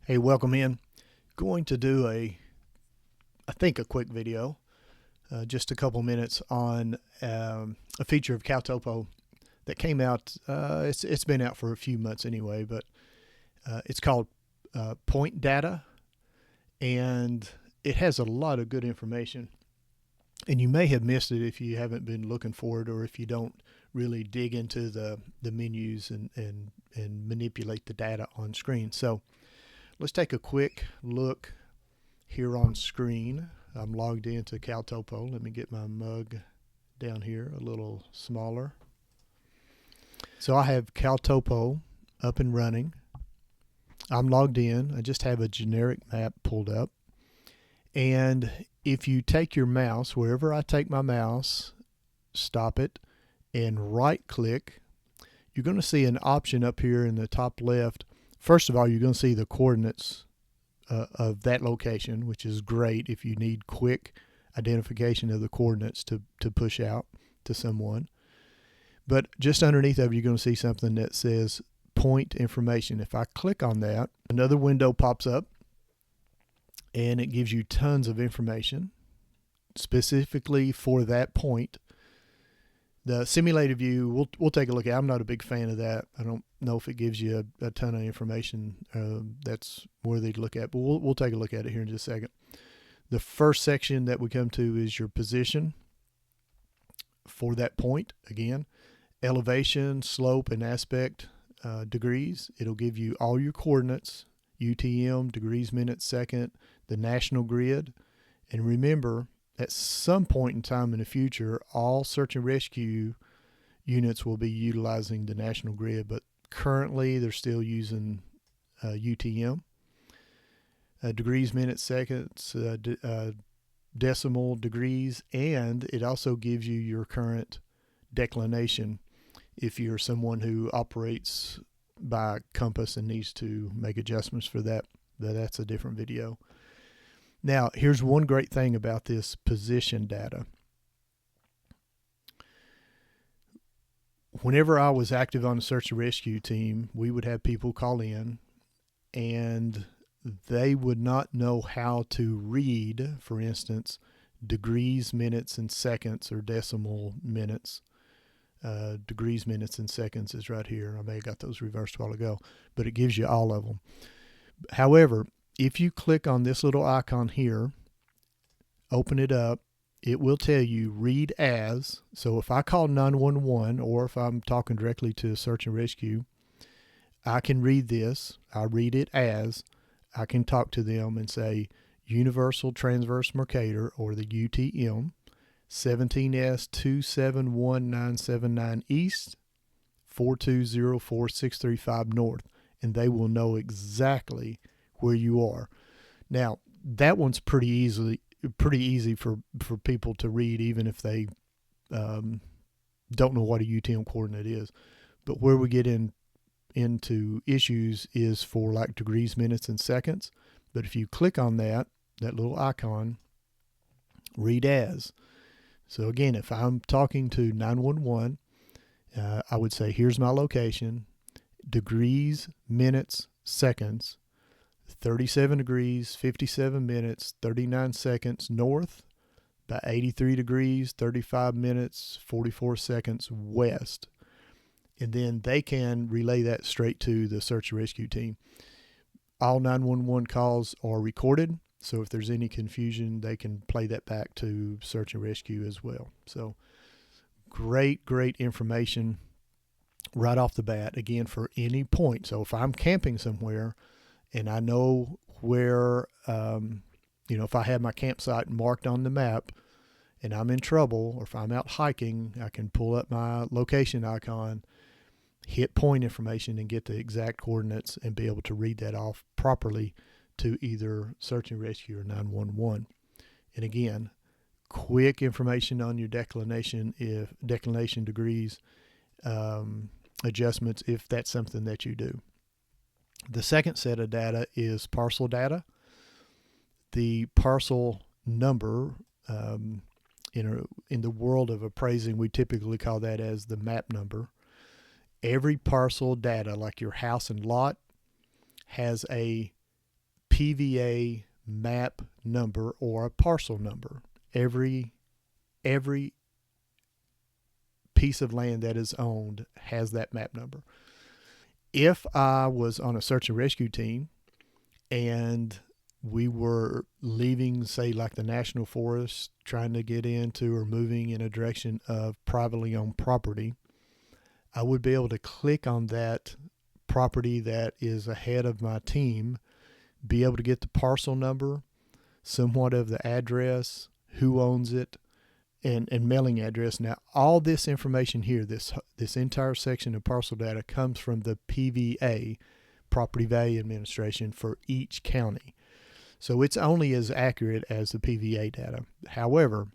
Hey, welcome in. Going to do I think a quick video, just a couple minutes on a feature of Caltopo that came out. It's been out for a few months anyway, but it's called Point Data, and it has a lot of good information. And you may have missed it if you haven't been looking for it, or if you don't really dig into the menus and manipulate the data on screen. So let's take a quick look here on screen. I'm logged into Caltopo. Let me get my mug down here a little smaller. So I have Caltopo up and running. I'm logged in. I just have a generic map pulled up. And if you take your mouse, wherever I take my mouse, stop it and right click, you're going to see an option up here in the top left. First of all, you're going to see the coordinates of that location, which is great if you need quick identification of the coordinates to push out to someone. But just underneath of it, you're going to see something that says point information. If I click on that, another window pops up and it gives you tons of information specifically for that point. The simulated view, we'll take a look at. I'm not a big fan of that. I don't know if it gives you a ton of information that's worthy to look at, but we'll take a look at it here in just a second. The first section that we come to is your position for that point. Again, elevation, slope, and aspect degrees. It'll give you all your coordinates, UTM, degrees, minutes, second, the national grid. And remember, at some point in time in the future, all search and rescue units will be utilizing the national grid, but currently they're still using UTM. Degrees, minutes, seconds, decimal degrees, and it also gives you your current declination if you're someone who operates by compass and needs to make adjustments for that. That's a different video. Now, here's one great thing about this position data. Whenever I was active on the search and rescue team, we would have people call in and they would not know how to read, for instance, degrees, minutes, and seconds, or decimal minutes. Degrees, minutes, and seconds is right here. I may have got those reversed a while ago, but it gives you all of them. However, if you click on this little icon here, open it up, it will tell you read as. So if I call 911 or if I'm talking directly to search and rescue, I can read this. I read it as. I can talk to them and say Universal Transverse Mercator, or the UTM, 17S271979 East, 4204635 North, and they will know exactly where you are. Now, that one's pretty easy for people to read, even if they don't know what a UTM coordinate is. But where we get into issues is for like degrees, minutes, and seconds. But if you click on that little icon, read as. So again, if I'm talking to 911, I would say, here's my location, degrees, minutes, seconds, 37 degrees, 57 minutes, 39 seconds north, by 83 degrees, 35 minutes, 44 seconds west. And then they can relay that straight to the search and rescue team. All 911 calls are recorded, so if there's any confusion, they can play that back to search and rescue as well. So great information right off the bat, again, for any point. So if I'm camping somewhere and I know where, if I have my campsite marked on the map and I'm in trouble, or if I'm out hiking, I can pull up my location icon, hit point information, and get the exact coordinates and be able to read that off properly to either search and rescue or 911. And again, quick information on your declination degrees, adjustments, if that's something that you do. The second set of data is parcel data. The parcel number, in the world of appraising, we typically call that as the map number. Every parcel data, like your house and lot, has a PVA map number or a parcel number. Every piece of land that is owned has that map number. If I was on a search and rescue team and we were leaving, say, like the national forest, trying to get into or moving in a direction of privately owned property, I would be able to click on that property that is ahead of my team, be able to get the parcel number, somewhat of the address, who owns it, and mailing address. Now, all this information here, this entire section of parcel data comes from the PVA, Property Value Administration, for each county. So it's only as accurate as the PVA data. However,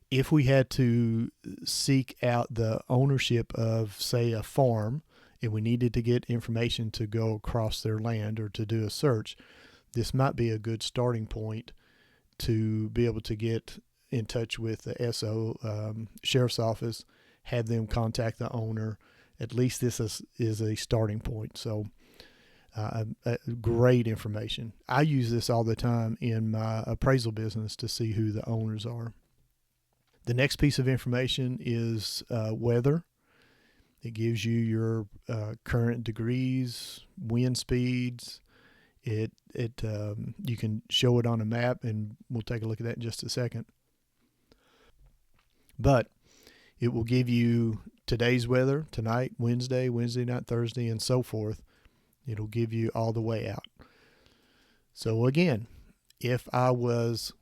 if we had to seek out the ownership of, say, a farm, and we needed to get information to go across their land or to do a search, this might be a good starting point to be able to get in touch with the SO, Sheriff's Office, have them contact the owner. At least this is a starting point. So great information. I use this all the time in my appraisal business to see who the owners are. The next piece of information is weather. It gives you your current degrees, wind speeds. You can show it on a map, and we'll take a look at that in just a second. But it will give you today's weather, tonight, Wednesday night, Thursday, and so forth. It'll give you all the way out. So again, if I was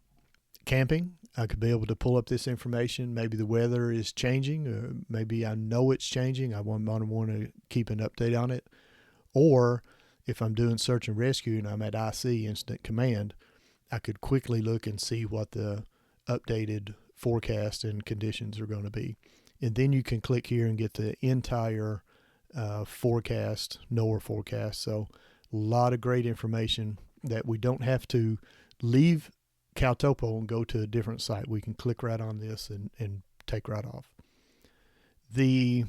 camping, I could be able to pull up this information. Maybe the weather is changing, or maybe I know it's changing. I want to keep an update on it. Or if I'm doing search and rescue and I'm at IC, Incident Command, I could quickly look and see what the updated forecast and conditions are going to be. And then you can click here and get the entire forecast, NOAA forecast. So a lot of great information that we don't have to leave Caltopo and go to a different site. We can click right on this and take right off. The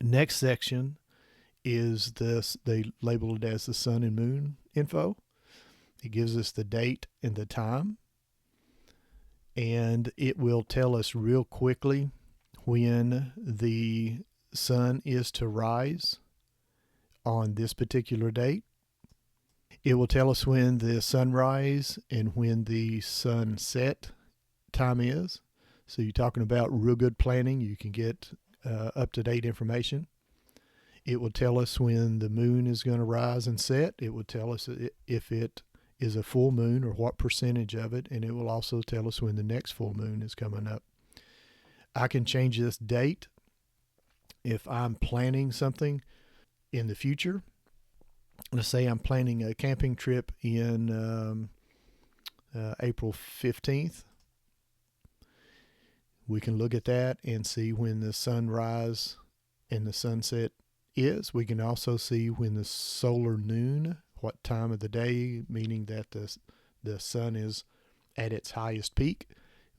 next section is this, they label it as the sun and moon info. It gives us the date and the time, and it will tell us real quickly when the sun is to rise on this particular date. It will tell us when the sunrise and when the sunset time is. So you're talking about real good planning. You can get up-to-date information. It will tell us when the moon is going to rise and set. It will tell us if it is a full moon or what percentage of it. And it will also tell us when the next full moon is coming up. I can change this date if I'm planning something in the future. Let's say I'm planning a camping trip in April 15th. We can look at that and see when the sunrise and the sunset is. We can also see when the solar noon, what time of the day, meaning that the sun is at its highest peak.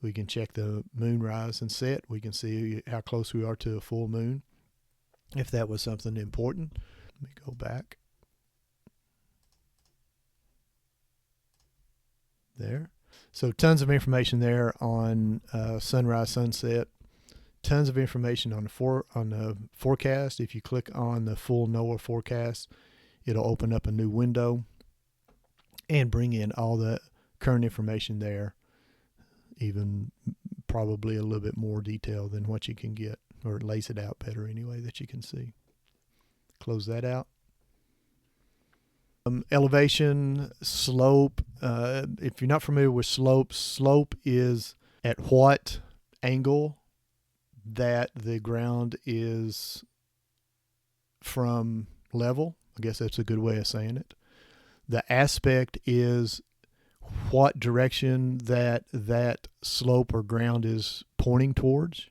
We can check the moon rise and set. We can see how close we are to a full moon, if that was something important. Let me go back. There. So tons of information there on sunrise, sunset. Tons of information on the forecast. If you click on the full NOAA forecast, it'll open up a new window and bring in all the current information there, even probably a little bit more detail than what you can get, or it lays it out better anyway that you can see. Close that out. Elevation, slope. If you're not familiar with slope is at what angle that the ground is from level. I guess that's a good way of saying it. The aspect is what direction that slope or ground is pointing towards.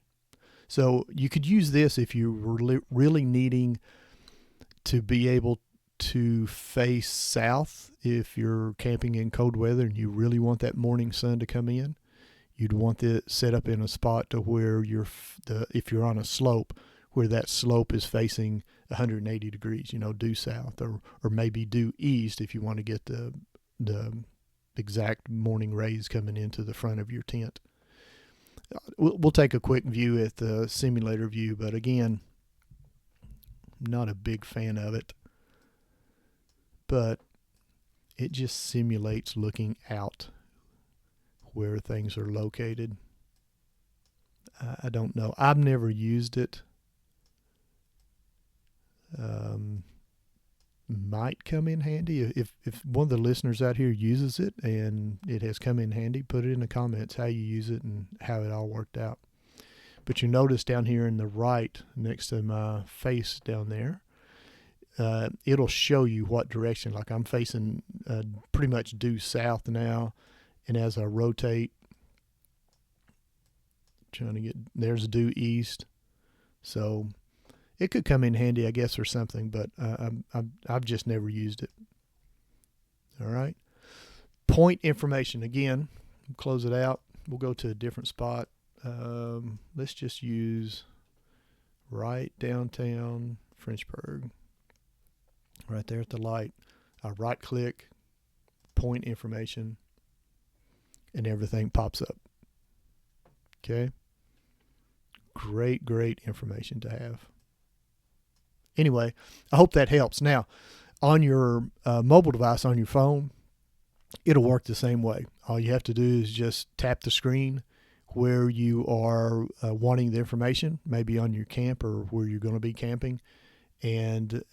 So you could use this if you were really needing to be able to face south. If you're camping in cold weather and you really want that morning sun to come in, you'd want it set up in a spot to where if you're on a slope, where that slope is facing 180 degrees, due south, or maybe due east if you want to get the exact morning rays coming into the front of your tent. We'll take a quick view at the simulator view, but again, not a big fan of it. But it just simulates looking out where things are located. I don't know. I've never used it. Might come in handy. If one of the listeners out here uses it and it has come in handy, put it in the comments how you use it and how it all worked out. But you notice down here in the right, next to my face down there, it'll show you what direction. Like I'm facing pretty much due south now, and as I rotate, there's due east. So it could come in handy, I guess, or something, but I've just never used it. All right. Point information. Again, close it out. We'll go to a different spot. Let's just use right downtown Frenchburg. Right there at the light. I right click, point information, and everything pops up. Okay. Great information to have. Anyway, I hope that helps. Now, on your mobile device, on your phone, it'll work the same way. All you have to do is just tap the screen where you are wanting the information, maybe on your camp or where you're going to be camping, and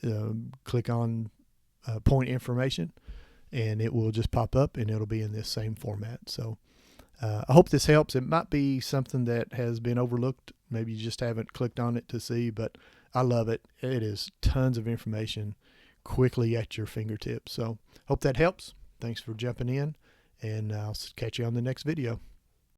click on point information, and it will just pop up, and it'll be in this same format. So I hope this helps. It might be something that has been overlooked. Maybe you just haven't clicked on it to see, but I love it. It is tons of information quickly at your fingertips. So hope that helps. Thanks for jumping in, and I'll catch you on the next video.